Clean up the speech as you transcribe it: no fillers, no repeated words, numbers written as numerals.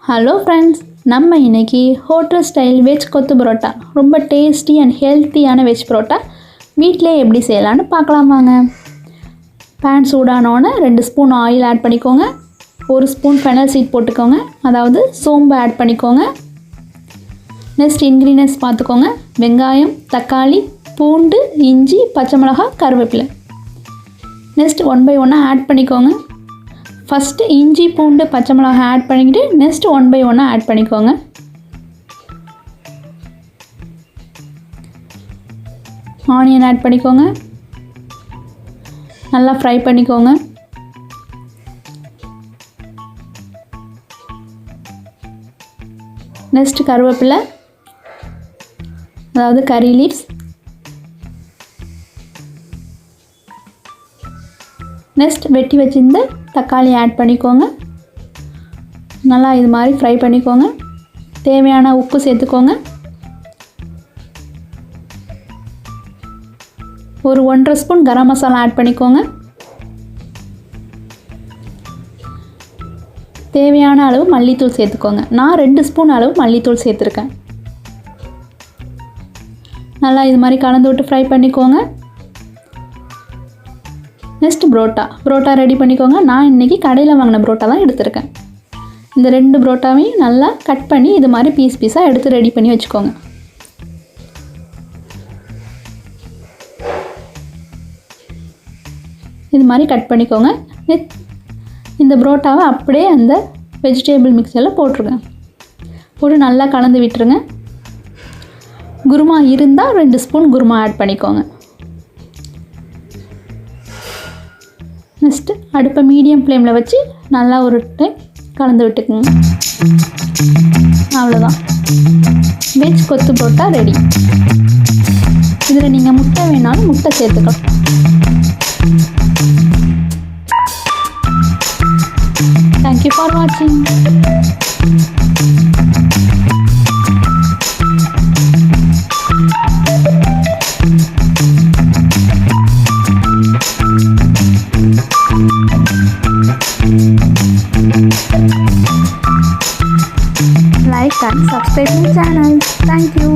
Hello friends, நம்ம இன்றைக்கி hotel style veg கொத்து பரோட்டா, ரொம்ப டேஸ்டி அண்ட் ஹெல்த்தியான வெஜ் பரோட்டா வீட்டிலே எப்படி செய்யலான்னு பார்க்கலாம் வாங்க. பேன் சூடானோன்னே 2 ஸ்பூன் ஆயில் ஆட் பண்ணிக்கோங்க. 1 ஸ்பூன் ஃபெனல் சீட் போட்டுக்கோங்க, அதாவது சோம்பு ஆட் பண்ணிக்கோங்க. நெக்ஸ்ட் இன்க்ரீடியன்ட்ஸ் பார்த்துக்கோங்க. வெங்காயம், தக்காளி, பூண்டு, இஞ்சி, பச்சை மிளகாய், கருவேப்பிலை. நெக்ஸ்ட் 1 by 1 ஆட் பண்ணிக்கோங்க. ஃபஸ்ட்டு இஞ்சி, பூண்டு, பச்சை மிளகாய் ஆட் பண்ணிக்கிட்டு நெக்ஸ்ட் 1 by 1 ஆட் பண்ணிக்கோங்க. ஆனியன் ஆட் பண்ணிக்கோங்க, நல்லா ஃப்ரை பண்ணிக்கோங்க. நெக்ஸ்ட் கருவேப்பிலை, அதாவது கறி லீவ்ஸ். நெக்ஸ்ட் வெட்டி வச்சிருந்த தக்காளி ஆட் பண்ணிக்கோங்க. நல்லா இது மாதிரி ஃப்ரை பண்ணிக்கோங்க. தேவையான உப்பு சேர்த்துக்கோங்க. ஒரு 1.5 ஸ்பூன் கரம் மசாலா ஆட் பண்ணிக்கோங்க. தேவையான அளவு மல்லித்தூள் சேர்த்துக்கோங்க. நான் 2 ஸ்பூன் அளவு மல்லித்தூள் சேர்த்துருக்கேன். நல்லா இது மாதிரி கலந்து விட்டு ஃப்ரை பண்ணிக்கோங்க. நெக்ஸ்ட் புரோட்டா ரெடி பண்ணிக்கோங்க. நான் இன்றைக்கி கடையில் வாங்கின புரோட்டா தான் எடுத்திருக்கேன். இந்த 2 புரோட்டாவையும் நல்லா கட் பண்ணி இது மாதிரி பீஸாக எடுத்து ரெடி பண்ணி வச்சுக்கோங்க. இது மாதிரி கட் பண்ணிக்கோங்க. இந்த புரோட்டாவை அப்படியே அந்த வெஜிடேபிள் மிக்சரில் போட்டுருங்க. போட்டு நல்லா கலந்து விட்டுருங்க. குருமா இருந்தால் 2 ஸ்பூன் குருமா ஆட் பண்ணிக்கோங்க. நெக்ஸ்ட்டு அடுப்பை மீடியம் ஃப்ளேமில் வச்சு நல்லா ஒரு டைம் கலந்து விட்டுக்குங்க. அவ்வளோதான், வெஜ் கொத்து பரோட்டா ரெடி. இதில் நீங்கள் முட்டை வேணாலும் முட்டை சேர்த்துக்கலாம். தேங்க்யூ ஃபார் வாட்சிங். Like and subscribe my channel. Thank you.